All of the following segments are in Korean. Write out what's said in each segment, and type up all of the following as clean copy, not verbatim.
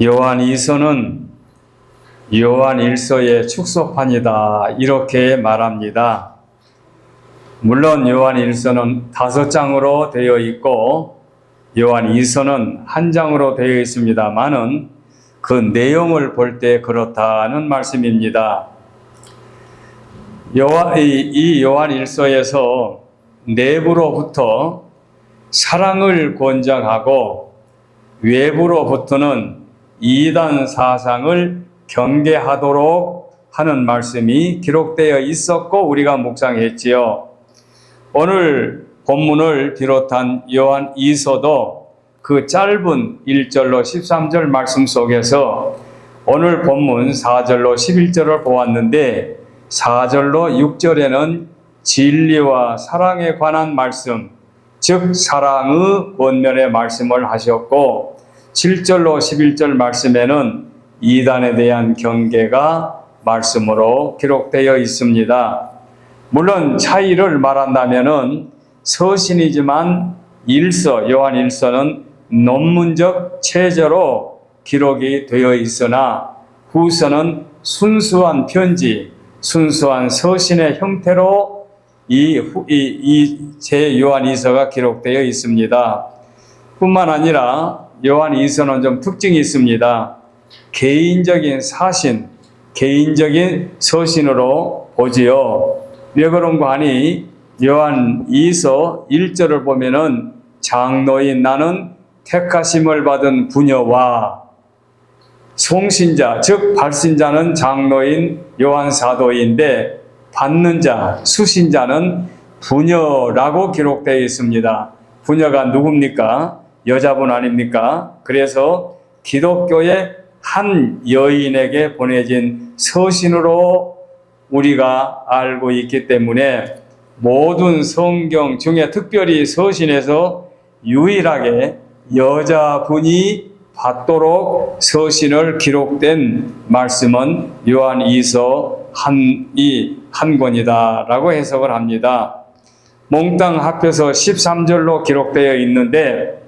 요한 2서는 요한 1서의 축소판이다 이렇게 말합니다. 물론 요한 1서는 5장으로 되어 있고 요한 2서는 1장으로 되어 있습니다만은 그 내용을 볼 때 그렇다는 말씀입니다. 이 요한 1서에서 내부로부터 사랑을 권장하고 외부로부터는 이단 사상을 경계하도록 하는 말씀이 기록되어 있었고 우리가 묵상했지요. 오늘 본문을 비롯한 요한 2서도 그 짧은 1절로 13절 말씀 속에서 오늘 본문 4절로 11절을 보았는데 4절로 6절에는 진리와 사랑에 관한 말씀, 즉 사랑의 권면의 말씀을 하셨고 7절로 11절 말씀에는 이단에 대한 경계가 말씀으로 기록되어 있습니다. 물론 차이를 말한다면은 서신이지만 요한 1서는 논문적 체제로 기록이 되어 있으나 후서는 순수한 편지, 순수한 서신의 형태로 제 요한 2서가 기록되어 있습니다. 뿐만 아니라 요한 2서는 좀 특징이 있습니다. 개인적인 사신, 개인적인 서신으로 보지요. 왜 그런가 하니 요한 2서 1절을 보면은 장로인 나는 택하심을 받은 부녀와 송신자, 즉 발신자는 장로인 요한 사도인데 받는 자, 수신자는 부녀라고 기록되어 있습니다. 부녀가 누굽니까? 여자분 아닙니까? 그래서 기독교의 한 여인에게 보내진 서신으로 우리가 알고 있기 때문에 모든 성경 중에 특별히 서신에서 유일하게 여자분이 받도록 서신을 기록된 말씀은 요한 2서 한 권이다라고 해석을 합니다. 몽땅 합해서 13절로 기록되어 있는데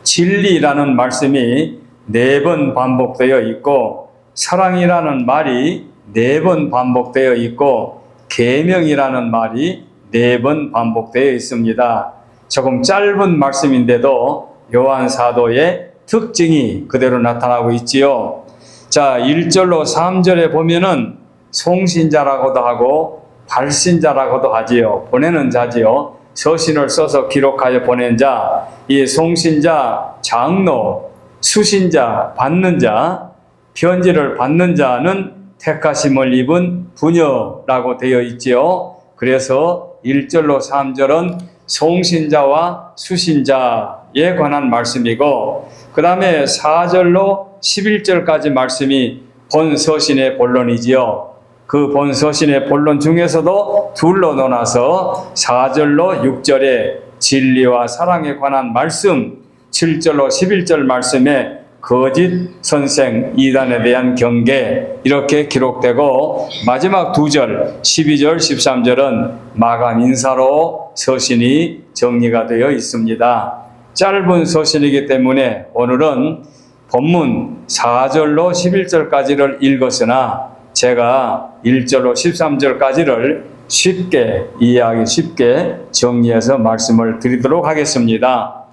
진리라는 말씀이 4번 반복되어 있고 사랑이라는 말이 4번 반복되어 있고 계명이라는 말이 4번 반복되어 있습니다. 조금 짧은 말씀인데도 요한 사도의 특징이 그대로 나타나고 있지요. 자, 1절로 3절에 보면은 송신자라고도 하고 발신자라고도 하지요. 보내는 자지요. 서신을 써서 기록하여 보낸 자, 이 송신자, 장로, 수신자, 받는 자, 편지를 받는 자는 택하심을 입은 부녀라고 되어 있지요. 그래서 1절로 3절은 송신자와 수신자에 관한 말씀이고 그 다음에 4절로 11절까지 말씀이 본 서신의 본론이지요. 그 본 서신의 본론 중에서도 둘로 나눠서 4절로 6절에 진리와 사랑에 관한 말씀, 7절로 11절 말씀에 거짓 선생 이단에 대한 경계 이렇게 기록되고 마지막 2절 12절 13절은 마감 인사로 서신이 정리가 되어 있습니다. 짧은 서신이기 때문에 오늘은 본문 4절로 11절까지를 읽었으나 제가 1절로 13절까지를 쉽게 이해하기 쉽게 정리해서 말씀을 드리도록 하겠습니다.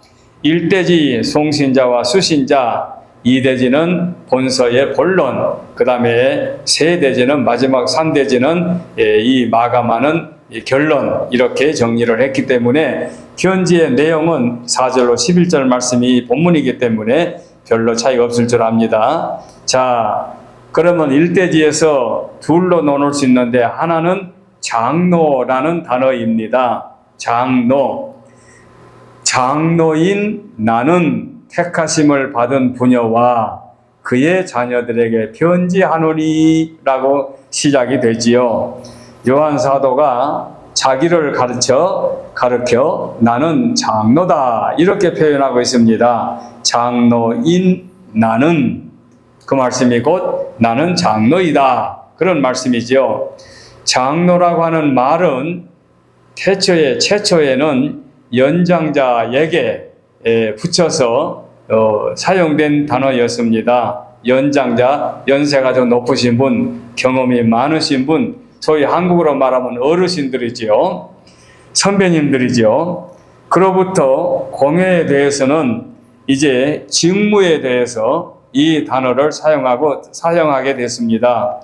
1대지 송신자와 수신자, 2대지는 본서의 본론, 그 다음에 3대지는 마지막 3대지는 이 마감하는 결론 이렇게 정리를 했기 때문에 편지의 내용은 4절로 11절 말씀이 본문이기 때문에 별로 차이가 없을 줄 압니다. 자, 그러면 1대지에서 둘로 나눌 수 있는데 하나는 장로라는 단어입니다. 장로인 나는 택하심을 받은 부녀와 그의 자녀들에게 편지하노니라고 시작이 되지요. 요한 사도가 자기를 가르쳐 나는 장로다 이렇게 표현하고 있습니다. 장로인 나는 그 말씀이 곧 나는 장로이다 그런 말씀이지요. 장로라고 하는 말은 최초에는 연장자에게 붙여서 사용된 단어였습니다. 연장자, 연세가 좀 높으신 분, 경험이 많으신 분, 소위 한국어로 말하면 어르신들이지요. 선배님들이죠. 그로부터 공회에 대해서는 이제 직무에 대해서 이 단어를 사용하게 됐습니다.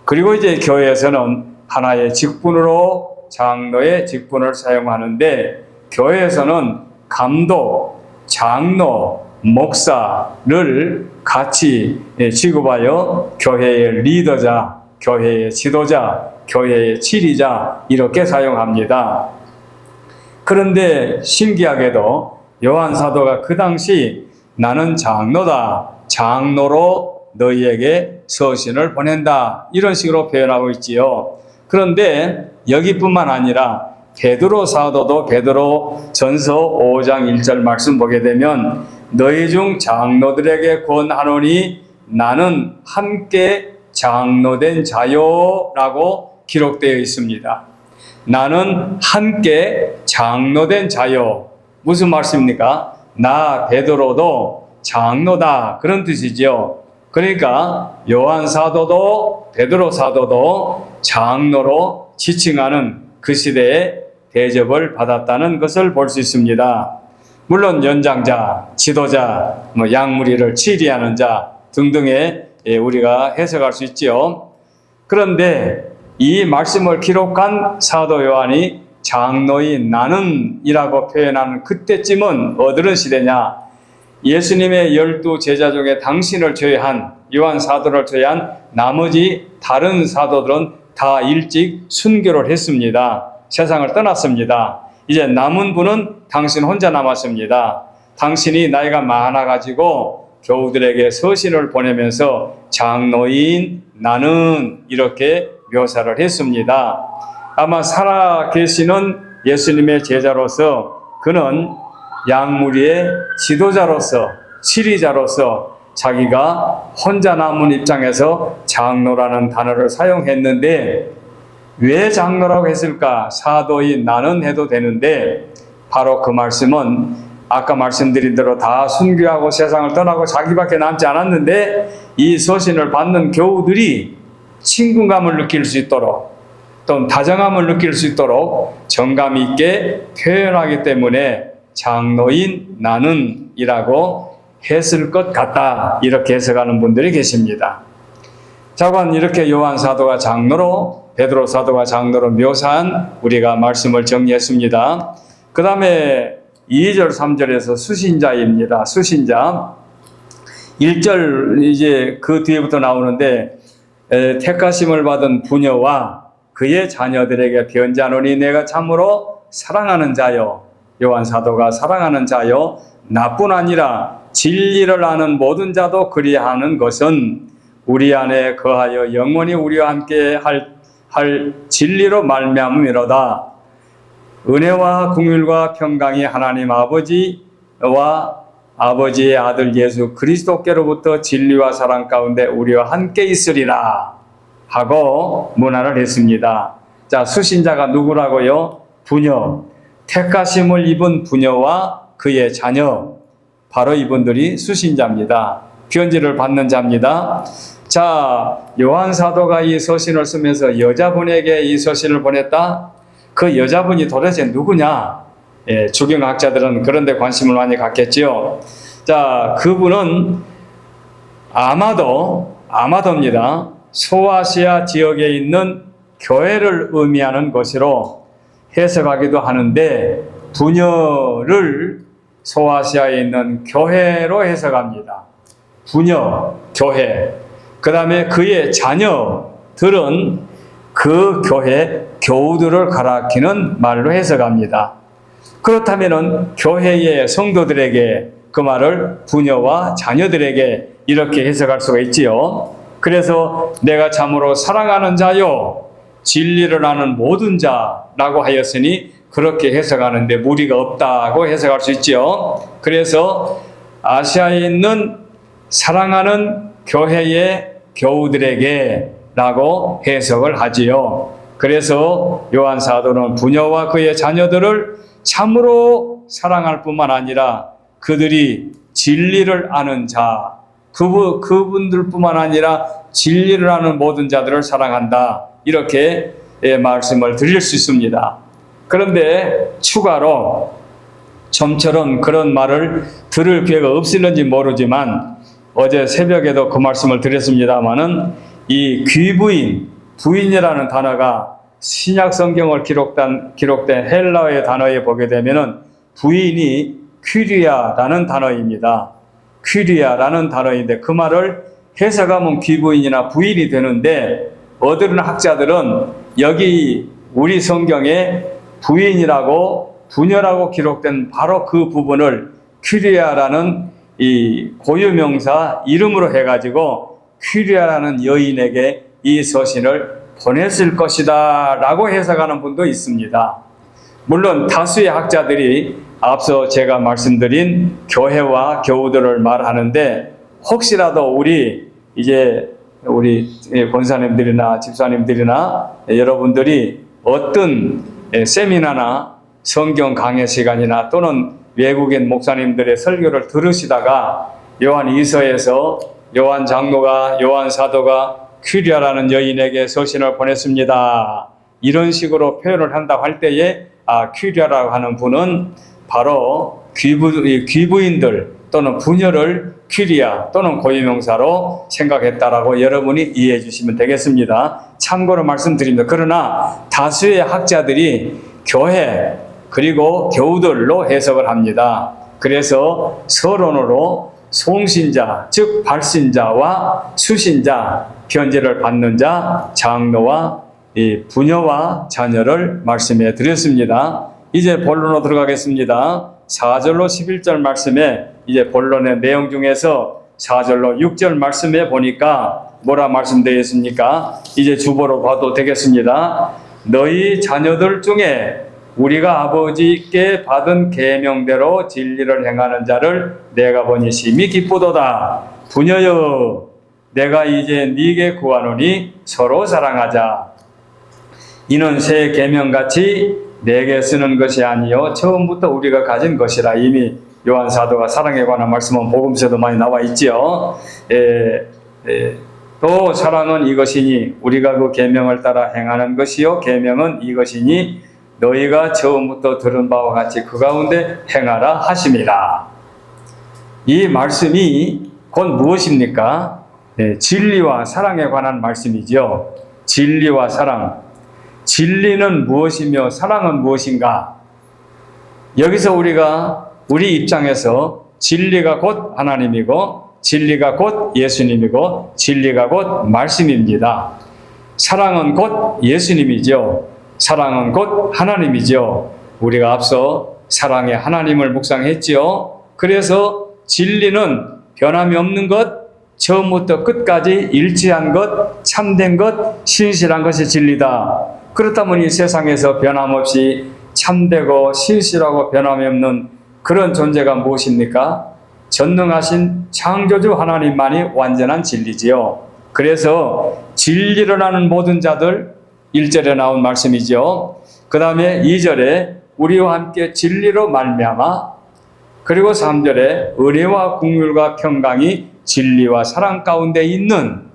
그리고 이제 교회에서는 하나의 직분으로 장로의 직분을 사용하는데, 교회에서는 감독, 장로, 목사를 같이 취급하여 교회의 리더자, 교회의 지도자, 교회의 지리자 이렇게 사용합니다. 그런데 신기하게도 요한 사도가 그 당시 나는 장로다, 장로로 너희에게 서신을 보낸다, 이런 식으로 표현하고 있지요. 그런데 여기뿐만 아니라 베드로 사도도 베드로 전서 5장 1절 말씀 보게 되면 너희 중 장로들에게 권하노니 나는 함께 장로된 자요 라고 기록되어 있습니다. 나는 함께 장로된 자요. 무슨 말씀입니까? 나 베드로도 장로다, 그런 뜻이죠. 그러니까 요한 사도도 베드로 사도도 장로로 지칭하는 그 시대에 대접을 받았다는 것을 볼 수 있습니다. 물론 연장자, 지도자, 양무리를 치리하는 자 등등의 우리가 해석할 수 있지요. 그런데 이 말씀을 기록한 사도 요한이 장로인 나는 이라고 표현하는 그때쯤은 어느 시대냐? 예수님의 12 제자 중에 당신을 제외한, 요한 사도를 제외한 나머지 다른 사도들은 다 일찍 순교를 했습니다. 세상을 떠났습니다. 이제 남은 분은 당신 혼자 남았습니다. 당신이 나이가 많아가지고 교우들에게 서신을 보내면서 장로인 나는 이렇게 묘사를 했습니다. 아마 살아계시는 예수님의 제자로서 그는 양무리의 지도자로서, 지리자로서 자기가 혼자 남은 입장에서 장로라는 단어를 사용했는데, 왜 장로라고 했을까? 사도인 나는 해도 되는데, 바로 그 말씀은 아까 말씀드린 대로 다 순교하고 세상을 떠나고 자기밖에 남지 않았는데, 이 서신을 받는 교우들이 친근감을 느낄 수 있도록, 또 다정함을 느낄 수 있도록 정감 있게 표현하기 때문에 장로인 나는 이라고 했을 것 같다, 이렇게 해석하는 분들이 계십니다. 자관 이렇게 요한 사도가 장로로, 베드로 사도가 장로로 묘사한 우리가 말씀을 정리했습니다. 그 다음에 2절 3절에서 수신자입니다. 수신자 1절 이제 그 뒤에부터 나오는데, 택하심을 받은 부녀와 그의 자녀들에게 변자노니 내가 참으로 사랑하는 자요, 요한 사도가 사랑하는 자요, 나뿐 아니라 진리를 아는 모든 자도 그리하는 것은 우리 안에 거하여 영원히 우리와 함께 할 진리로 말미암음이로다. 은혜와 긍휼과 평강이 하나님 아버지와 아버지의 아들 예수 그리스도께로부터 진리와 사랑 가운데 우리와 함께 있으리라 하고 문안을 했습니다. 자, 수신자가 누구라고요? 부녀, 택하심을 입은 부녀와 그의 자녀, 바로 이분들이 수신자입니다. 편지를 받는 자입니다. 자, 요한 사도가 이 서신을 쓰면서 여자분에게 이 서신을 보냈다? 그 여자분이 도대체 누구냐? 주경학자들은 그런 데 관심을 많이 갖겠지요. 자, 그분은 아마도입니다. 소아시아 지역에 있는 교회를 의미하는 것으로 해석하기도 하는데, 부녀를 소아시아에 있는 교회로 해석합니다. 부녀, 교회. 그 다음에 그의 자녀들은 그 교회 교우들을 가리키는 말로 해석합니다. 그렇다면 교회의 성도들에게 그 말을 부녀와 자녀들에게 이렇게 해석할 수가 있지요. 그래서 내가 참으로 사랑하는 자요, 진리를 아는 모든 자라고 하였으니 그렇게 해석하는데 무리가 없다고 해석할 수 있지요. 그래서 아시아에 있는 사랑하는 교회의 교우들에게 라고 해석을 하지요. 그래서 요한 사도는 부녀와 그의 자녀들을 참으로 사랑할 뿐만 아니라 그들이 진리를 아는 자, 그분들뿐만 아니라 진리를 아는 모든 자들을 사랑한다. 이렇게 말씀을 드릴 수 있습니다. 그런데 추가로 좀처럼 그런 말을 들을 기회가 없을는지 모르지만 어제 새벽에도 그 말씀을 드렸습니다마는 이 귀부인, 부인이라는 단어가 신약 성경을 기록된 헬라어의 단어에 보게 되면은 부인이 퀴리아라는 단어입니다. 퀴리아라는 단어인데 그 말을 해석하면 귀부인이나 부인이 되는데 어떤 학자들은 여기 우리 성경에 부인이라고 부녀라고 기록된 바로 그 부분을 퀴리아라는 이 고유명사 이름으로 해가지고 퀴리아라는 여인에게 이 서신을 보냈을 것이다 라고 해석하는 분도 있습니다. 물론 다수의 학자들이 앞서 제가 말씀드린 교회와 교우들을 말하는데 혹시라도 우리 권사님들이나 집사님들이나 여러분들이 어떤 세미나나 성경 강해 시간이나 또는 외국인 목사님들의 설교를 들으시다가 요한 2서에서 요한 장로가 요한 사도가 퀴리아라는 여인에게 서신을 보냈습니다. 이런 식으로 표현을 한다고 할 때에 퀴리아라고 하는 분은 바로 귀부인들 또는 부녀를 퀴리아 또는 고유명사로 생각했다라고 여러분이 이해해 주시면 되겠습니다. 참고로 말씀드립니다. 그러나 다수의 학자들이 교회 그리고 교우들로 해석을 합니다. 그래서 서론으로 송신자, 즉 발신자와 수신자, 편지를 받는 자, 장로와 이 부녀와 자녀를 말씀해 드렸습니다. 이제 본론으로 들어가겠습니다. 4절로 11절 말씀에 이제 본론의 내용 중에서 4절로 6절 말씀에 보니까 뭐라 말씀되어 있습니까? 이제 주보로 봐도 되겠습니다. 너희 자녀들 중에 우리가 아버지께 받은 계명대로 진리를 행하는 자를 내가 보니 심히 기쁘도다. 부녀여, 내가 이제 네게 구하노니 서로 사랑하자. 이는 새 계명같이 내게 쓰는 것이 아니요 처음부터 우리가 가진 것이라. 이미 요한 사도가 사랑에 관한 말씀은 복음서에도 많이 나와 있지요. 또 사랑은 이것이니 우리가 그 계명을 따라 행하는 것이요 계명은 이것이니 너희가 처음부터 들은 바와 같이 그 가운데 행하라 하심이라. 이 말씀이 곧 무엇입니까? 진리와 사랑에 관한 말씀이죠. 진리와 사랑. 진리는 무엇이며 사랑은 무엇인가? 여기서 우리 입장에서 진리가 곧 하나님이고 진리가 곧 예수님이고 진리가 곧 말씀입니다. 사랑은 곧 예수님이죠. 사랑은 곧 하나님이죠. 우리가 앞서 사랑의 하나님을 묵상했지요. 그래서 진리는 변함이 없는 것, 처음부터 끝까지 일치한 것, 참된 것, 신실한 것이 진리다. 그렇다면 이 세상에서 변함없이 참되고 신실하고 변함이 없는 그런 존재가 무엇입니까? 전능하신 창조주 하나님만이 완전한 진리지요. 그래서 진리를 아는 모든 자들, 1절에 나온 말씀이죠. 그 다음에 2절에 우리와 함께 진리로 말미암아, 그리고 3절에 은혜와 긍휼과 평강이 진리와 사랑 가운데 있는,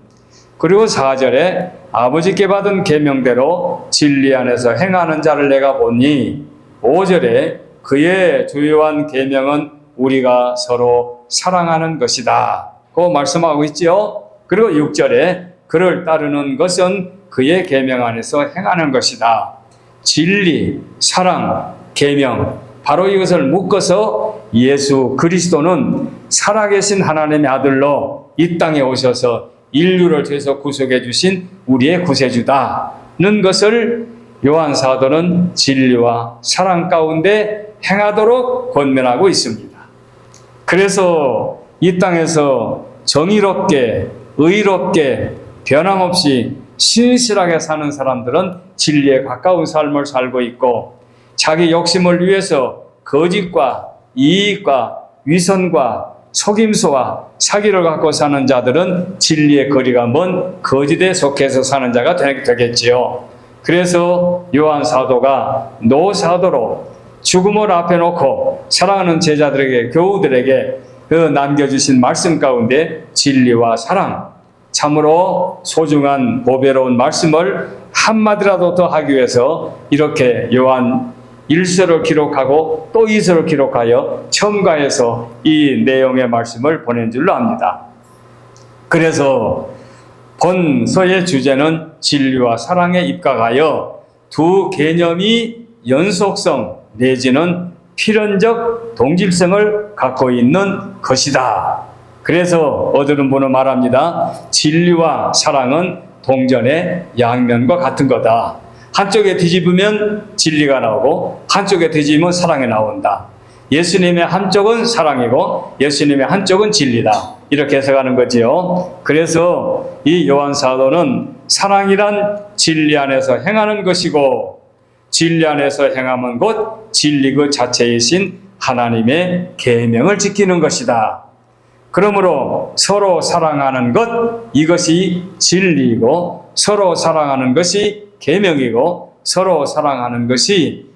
그리고 4절에 아버지께 받은 계명대로 진리 안에서 행하는 자를 내가 보니, 5절에 그의 주요한 계명은 우리가 서로 사랑하는 것이다. 그 말씀하고 있지요. 그리고 6절에 그를 따르는 것은 그의 계명 안에서 행하는 것이다. 진리, 사랑, 계명, 바로 이것을 묶어서 예수 그리스도는 살아계신 하나님의 아들로 이 땅에 오셔서 인류를 죄에서 구속해 주신 우리의 구세주다는 것을 요한 사도는 진리와 사랑 가운데 행하도록 권면하고 있습니다. 그래서 이 땅에서 정의롭게, 의롭게, 변함없이 신실하게 사는 사람들은 진리에 가까운 삶을 살고 있고, 자기 욕심을 위해서 거짓과 이익과 위선과 속임수와 사기를 갖고 사는 자들은 진리의 거리가 먼 거짓에 속해서 사는 자가 되겠지요. 그래서 요한 사도가 노사도로 죽음을 앞에 놓고 사랑하는 제자들에게, 교우들에게 그 남겨주신 말씀 가운데 진리와 사랑, 참으로 소중한 보배로운 말씀을 한마디라도 더 하기 위해서 이렇게 요한 1서를 기록하고 또 2서를 기록하여 첨가해서 이 내용의 말씀을 보낸 줄로 압니다. 그래서 본서의 주제는 진리와 사랑에 입각하여 두 개념이 연속성 내지는 필연적 동질성을 갖고 있는 것이다. 그래서 어두운 분은 말합니다. 진리와 사랑은 동전의 양면과 같은 거다. 한쪽에 뒤집으면 진리가 나오고 한쪽에 뒤집으면 사랑이 나온다. 예수님의 한쪽은 사랑이고 예수님의 한쪽은 진리다. 이렇게 해석하는 거지요. 그래서 이 요한 사도는 사랑이란 진리 안에서 행하는 것이고 진리 안에서 행하면 곧 진리 그 자체이신 하나님의 계명을 지키는 것이다. 그러므로 서로 사랑하는 것, 이것이 진리이고 서로 사랑하는 것이 계명이고 서로 사랑하는 것이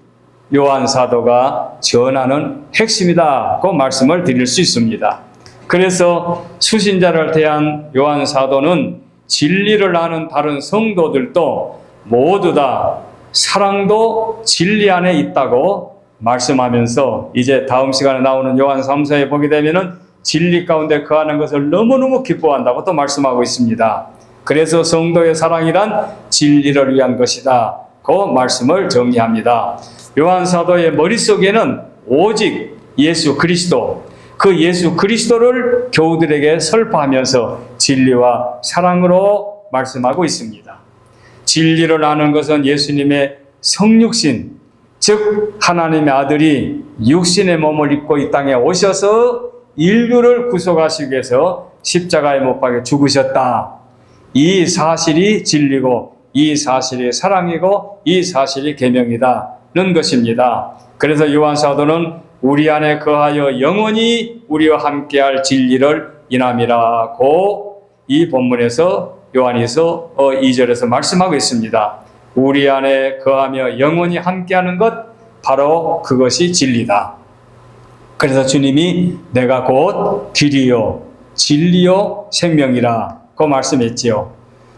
요한 사도가 전하는 핵심이다고 말씀을 드릴 수 있습니다. 그래서 수신자를 대한 요한 사도는 진리를 아는 다른 성도들도 모두 다 사랑도 진리 안에 있다고 말씀하면서 이제 다음 시간에 나오는 요한 3서에 보게 되면은 진리 가운데 거하는 것을 너무너무 기뻐한다고 또 말씀하고 있습니다. 그래서 성도의 사랑이란 진리를 위한 것이다. 그 말씀을 정리합니다. 요한 사도의 머릿속에는 오직 예수 그리스도, 그 예수 그리스도를 교우들에게 설파하면서 진리와 사랑으로 말씀하고 있습니다. 진리를 아는 것은 예수님의 성육신, 즉 하나님의 아들이 육신의 몸을 입고 이 땅에 오셔서 인류를 구속하시기 위해서 십자가에 못 박혀 죽으셨다. 이 사실이 진리고 이 사실이 사랑이고 이 사실이 계명이다는 것입니다. 그래서 요한 사도는 우리 안에 거하여 영원히 우리와 함께할 진리를 인함이라고 이 본문에서 요한일서 2절에서 말씀하고 있습니다. 우리 안에 거하며 영원히 함께하는 것, 바로 그것이 진리다. 그래서 주님이 내가 곧 길이요 진리요 생명이라고 말씀했지요.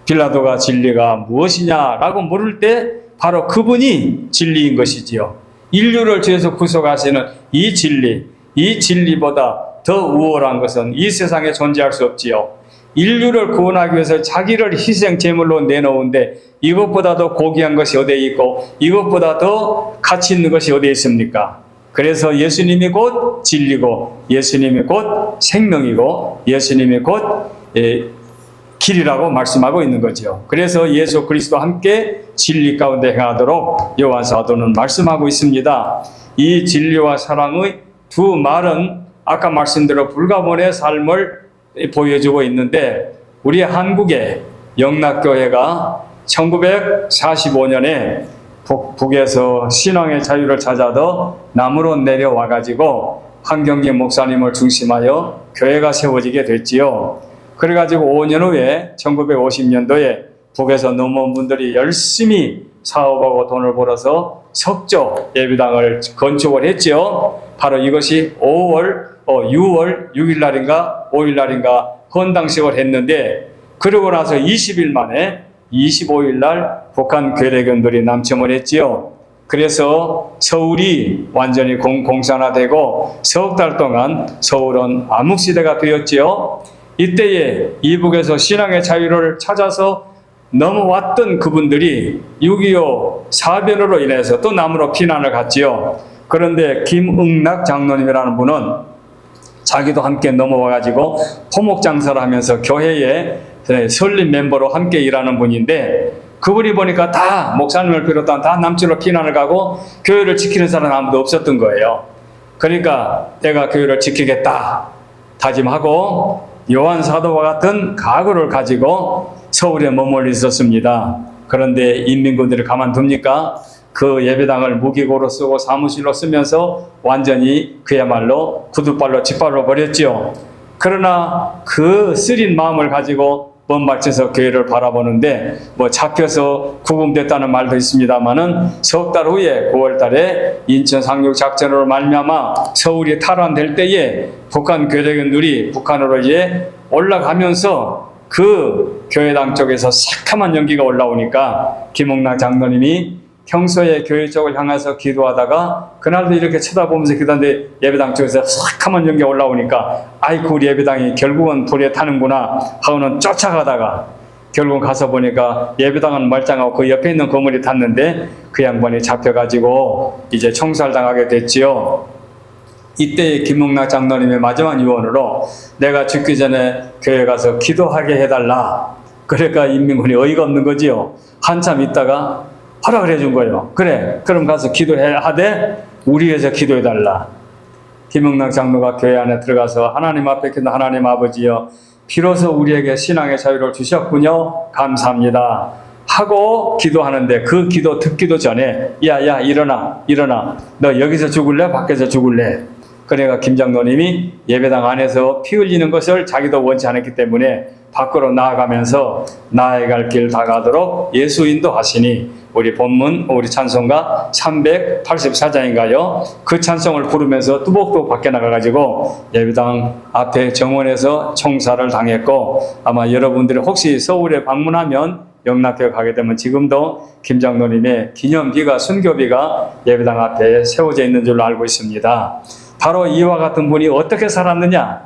빌라도가 진리가 무엇이냐라고 물을 때 바로 그분이 진리인 것이지요. 인류를 죄에서 구속하시는 이 진리, 이 진리보다 더 우월한 것은 이 세상에 존재할 수 없지요. 인류를 구원하기 위해서 자기를 희생 제물로 내놓은데 이것보다 더 고귀한 것이 어디에 있고 이것보다 더 가치 있는 것이 어디에 있습니까? 그래서 예수님이 곧 진리고 예수님이 곧 생명이고 예수님이 곧 길이라고 말씀하고 있는 거죠. 그래서 예수 그리스도와 함께 진리 가운데 행하도록 요한 사도는 말씀하고 있습니다. 이 진리와 사랑의 두 말은 아까 말씀대로 불가분의 삶을 보여주고 있는데 우리 한국의 영락교회가 1945년에 북에서 신앙의 자유를 찾아서 남으로 내려와가지고 한경계 목사님을 중심하여 교회가 세워지게 됐지요. 그래가지고 5년 후에 1950년도에 북에서 넘어온 분들이 열심히 사업하고 돈을 벌어서 석조 예배당을 건축을 했지요. 바로 이것이 6월 6일 날인가 5일 날인가 헌당식을 했는데 그러고 나서 20일 만에 25일 날 북한 괴뢰견들이 남침을 했지요. 그래서 서울이 완전히 공산화되고 석 달 동안 서울은 암흑시대가 되었지요. 이때에 이북에서 신앙의 자유를 찾아서 넘어왔던 그분들이 6.25 사변으로 인해서 또 남으로 피난을 갔지요. 그런데 김응락 장로님이라는 분은 자기도 함께 넘어와가지고 포목 장사를 하면서 교회에 설립 멤버로 함께 일하는 분인데 그분이 보니까 다 목사님을 비롯한 다 남쪽으로 피난을 가고 교회를 지키는 사람은 아무도 없었던 거예요. 그러니까 내가 교회를 지키겠다 다짐하고 요한 사도와 같은 각오를 가지고 서울에 머물러 있었습니다. 그런데 인민군들이 가만둡니까? 그 예배당을 무기고로 쓰고 사무실로 쓰면서 완전히 그야말로 구두발로 짓밟아 버렸지요. 그러나 그 쓰린 마음을 가지고 먼발치에서 교회를 바라보는데 뭐 잡혀서 구금됐다는 말도 있습니다만은 석 달 후에 9월 달에 인천 상륙 작전으로 말미암아 서울이 탈환될 때에 북한 괴뢰견들이 북한으로 이제 올라가면서 그 교회당 쪽에서 새카만 연기가 올라오니까 김홍락 장로님이 평소에 교회 쪽을 향해서 기도하다가 그날도 이렇게 쳐다보면서 기도하는데 예배당 쪽에서 새카만 연기가 올라오니까 아이고 우리 예배당이 결국은 불에 타는구나 하고는 쫓아가다가 결국 가서 보니까 예배당은 멀쩡하고 그 옆에 있는 건물이 탔는데 그 양반이 잡혀가지고 이제 총살당하게 됐지요. 이때 김홍락 장로님의 마지막 유언으로 내가 죽기 전에 교회 가서 기도하게 해달라. 그러니까 인민군이 어이가 없는 거지요. 한참 있다가 허락을 해준 거예요. 그래, 그럼 가서 기도해야 하되 우리 위해서 기도해달라. 김홍락 장로가 교회 안에 들어가서 하나님 앞에 기도 하나님 아버지여 비로소 우리에게 신앙의 자유를 주셨군요. 감사합니다. 하고 기도하는데 그 기도 듣기도 전에 야 일어나 너 여기서 죽을래 밖에서 죽을래. 그러니까 김 장로님이 예배당 안에서 피 흘리는 것을 자기도 원치 않았기 때문에 밖으로 나아가면서 나의 갈 길 다가도록 예수 인도하시니 우리 본문 우리 찬송가 384장인가요? 그 찬송을 부르면서 뚜벅뚜벅 밖에 나가가지고 예배당 앞에 정원에서 총살을 당했고 아마 여러분들이 혹시 서울에 방문하면 영락교회 가게 되면 지금도 김 장로님의 기념비가 순교비가 예배당 앞에 세워져 있는 줄로 알고 있습니다. 바로 이와 같은 분이 어떻게 살았느냐?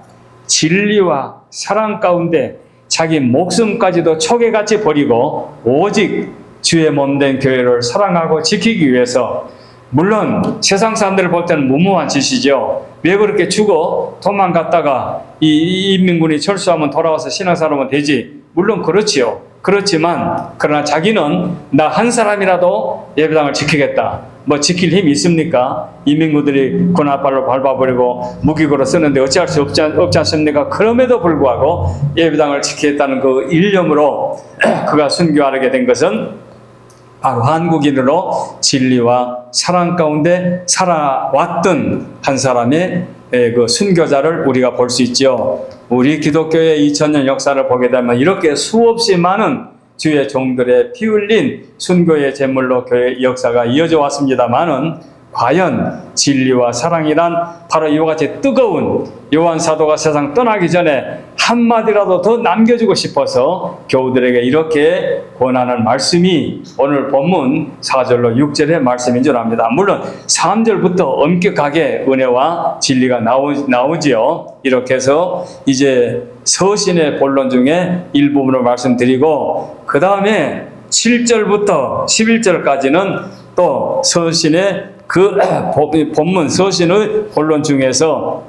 진리와 사랑 가운데 자기 목숨까지도 초계같이 버리고 오직 주의 몸된 교회를 사랑하고 지키기 위해서 물론 세상 사람들을 볼 때는 무모한 짓이죠. 왜 그렇게 죽어 도망갔다가 이 인민군이 철수하면 돌아와서 신앙사람은 되지. 물론 그렇지요. 그렇지만 그러나 자기는 나 한 사람이라도 예배당을 지키겠다. 뭐 지킬 힘이 있습니까? 인민군들이 군합발로 밟아버리고 무기고로 쓰는데 어찌할 수 없지 않습니까? 그럼에도 불구하고 예배당을 지키겠다는 그 일념으로 그가 순교하게 된 것은 바로 한국인으로 진리와 사랑 가운데 살아왔던 한 사람의 그 순교자를 우리가 볼 수 있죠. 우리 기독교의 2000년 역사를 보게 되면 이렇게 수없이 많은 주의 종들의 피 흘린 순교의 제물로 교회 역사가 이어져 왔습니다만은 과연 진리와 사랑이란 바로 이와 같이 뜨거운 요한 사도가 세상 떠나기 전에 한마디라도 더 남겨주고 싶어서 교우들에게 이렇게 권하는 말씀이 오늘 본문 4절로 6절의 말씀인 줄 압니다. 물론 3절부터 엄격하게 은혜와 진리가 나오지요. 이렇게 해서 이제 서신의 본론 중에 일부분을 말씀드리고 그 다음에 7절부터 11절까지는 또 서신의 그 본문 서신의 본론 중에서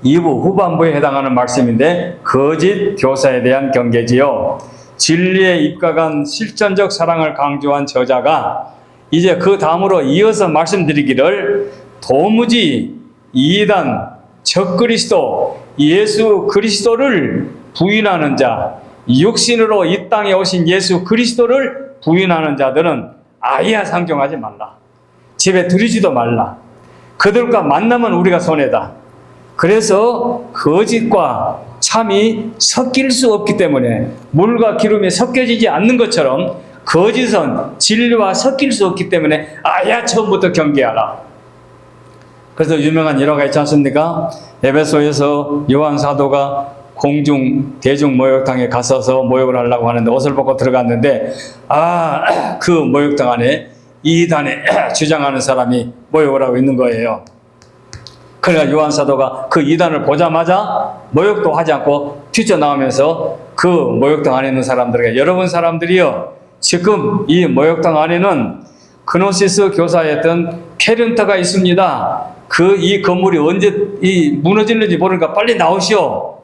2부 후반부에 해당하는 말씀인데 거짓 교사에 대한 경계지요. 진리에 입각한 실전적 사랑을 강조한 저자가 이제 그 다음으로 이어서 말씀드리기를 도무지 이단, 적그리스도, 예수 그리스도를 부인하는 자, 육신으로 이 땅에 오신 예수 그리스도를 부인하는 자들은 아예 상종하지 말라. 집에 들이지도 말라. 그들과 만나면 우리가 손해다. 그래서 거짓과 참이 섞일 수 없기 때문에 물과 기름이 섞여지지 않는 것처럼 거짓은 진리와 섞일 수 없기 때문에 아예 처음부터 경계하라. 그래서 유명한 일화가 있지 않습니까? 에베소에서 요한 사도가 공중 대중 모욕탕에 갔어서 모욕을 하려고 하는데 옷을 벗고 들어갔는데 그 모욕탕 안에 이단에 주장하는 사람이 모욕을 하고 있는 거예요. 그러니까 요한 사도가 그 이단을 보자마자 모욕도 하지 않고 뛰쳐나오면서 그 모욕탕 안에 있는 사람들에게 여러분 사람들이요 지금 이 모욕탕 안에는 그노시스 교사였던 케른트가 있습니다. 이 건물이 언제 무너질는지 모르니까 빨리 나오시오.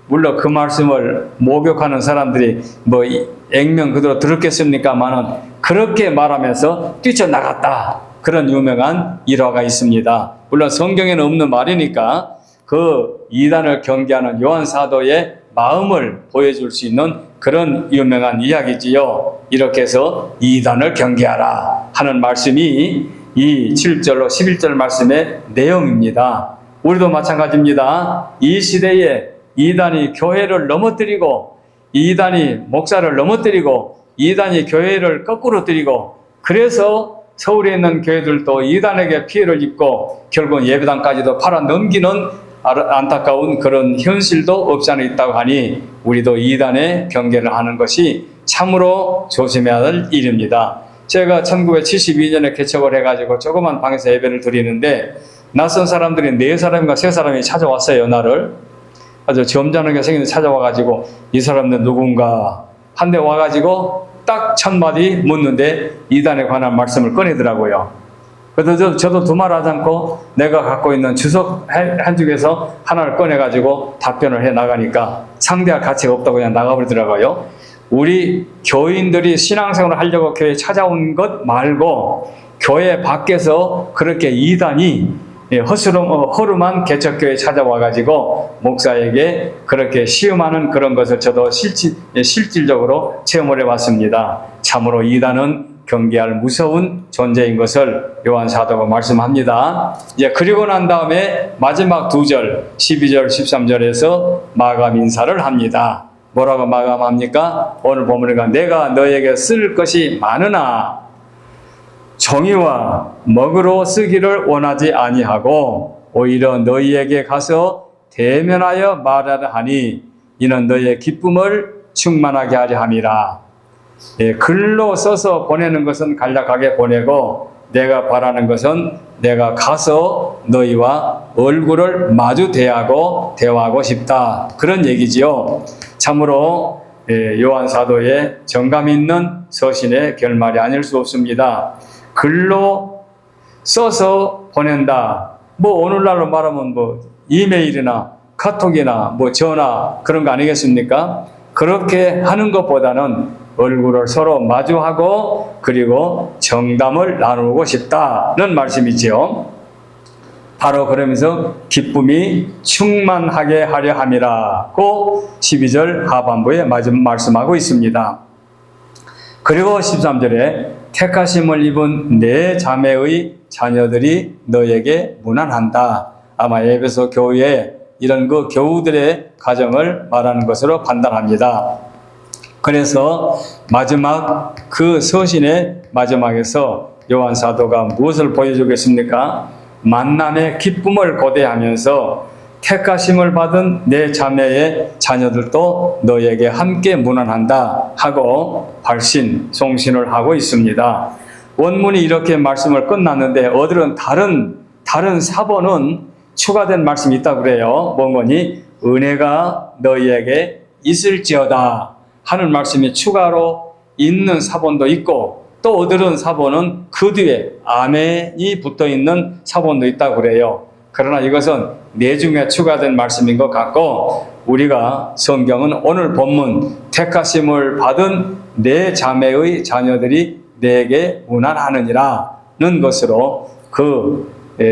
물론 그 말씀을 목욕하는 사람들이 뭐 액면 그대로 들었겠습니까마는 그렇게 말하면서 뛰쳐나갔다. 그런 유명한 일화가 있습니다. 물론 성경에는 없는 말이니까 그 이단을 경계하는 요한 사도의 마음을 보여줄 수 있는 그런 유명한 이야기지요. 이렇게 해서 이단을 경계하라 하는 말씀이 이 7절로 11절 말씀의 내용입니다. 우리도 마찬가지입니다. 이 시대에 이단이 교회를 넘어뜨리고 이단이 목사를 넘어뜨리고 이단이 교회를 거꾸로 들이고 그래서 서울에 있는 교회들도 이단에게 피해를 입고 결국 예배당까지도 팔아 넘기는 안타까운 그런 현실도 없지 않아 있다고 하니 우리도 이단의 경계를 하는 것이 참으로 조심해야 할 일입니다. 제가 1972년에 개척을 해가지고 조그만 방에서 예배를 드리는데 낯선 사람들이 4사람인가 3사람이 찾아왔어요. 나를 아주 점잖게 생긴 찾아와가지고 이 사람들 누군가 한데 와가지고 딱 첫마디 묻는데 이단에 관한 말씀을 꺼내더라고요. 그래서 저도 두말 하지 않고 내가 갖고 있는 주석 한 쪽에서 하나를 꺼내가지고 답변을 해 나가니까 상대할 가치가 없다고 그냥 나가버리더라고요. 우리 교인들이 신앙생활을 하려고 교회에 찾아온 것 말고 교회 밖에서 그렇게 이단이 허름한 개척교회에 찾아와가지고 목사에게 그렇게 시험하는 그런 것을 저도 실질적으로 체험을 해봤습니다. 참으로 이단은 경계할 무서운 존재인 것을 요한 사도가 말씀합니다. 그리고 난 다음에 마지막 2절 12절 13절에서 마감 인사를 합니다. 뭐라고 마감합니까? 오늘 보니까 내가 너에게 쓸 것이 많으나 정의와 먹으로 쓰기를 원하지 아니하고 오히려 너희에게 가서 대면하여 말하라 하니 이는 너희의 기쁨을 충만하게 하려 함이라. 글로 써서 보내는 것은 간략하게 보내고 내가 바라는 것은 내가 가서 너희와 얼굴을 마주 대화하고 싶다. 그런 얘기지요. 참으로 요한 사도의 정감 있는 서신의 결말이 아닐 수 없습니다. 글로 써서 보낸다. 오늘날로 말하면 이메일이나 카톡이나 전화 그런 거 아니겠습니까? 그렇게 하는 것보다는 얼굴을 서로 마주하고 그리고 정담을 나누고 싶다는 말씀이지요. 바로 그러면서 기쁨이 충만하게 하려 함이라고 12절 하반부에 말씀하고 있습니다. 그리고 13절에 택하심을 입은 내 자매의 자녀들이 너에게 문안한다. 아마 에베소 교회에 이런 교우들의 가정을 말하는 것으로 판단합니다. 그래서 마지막 그 서신의 마지막에서 요한 사도가 무엇을 보여주겠습니까? 만남의 기쁨을 고대하면서 택하심을 받은 내 자매의 자녀들도 너에게 함께 문안한다 하고 발신, 송신을 하고 있습니다. 원문이 이렇게 말씀을 끝났는데 어디는 다른 사본은 추가된 말씀이 있다고 그래요. 뭔거니 은혜가 너희에게 있을지어다 하는 말씀이 추가로 있는 사본도 있고 또 어디는 사본은 그 뒤에 아멘이 붙어있는 사본도 있다고 그래요. 그러나 이것은 내중에 추가된 말씀인 것 같고 우리가 성경은 오늘 본문 택하심을 받은 내 자매의 자녀들이 내게 문안하느니라는 것으로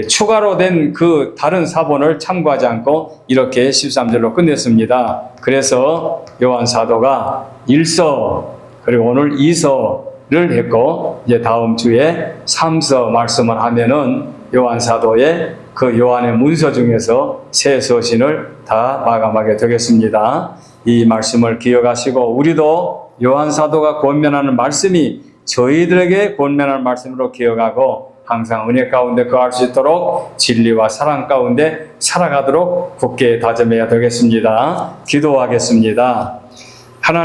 추가로 된 그 다른 사본을 참고하지 않고 이렇게 13절로 끝냈습니다. 그래서 요한 사도가 1서 그리고 오늘 2서를 했고 이제 다음 주에 3서 말씀을 하면은 요한 사도의 그 요한의 문서 중에서 새 서신을 다 마감하게 되겠습니다. 이 말씀을 기억하시고 우리도 요한 사도가 권면하는 말씀이 저희들에게 권면하는 말씀으로 기억하고 항상 은혜 가운데 거할 수 있도록 진리와 사랑 가운데 살아가도록 굳게 다짐해야 되겠습니다. 기도하겠습니다.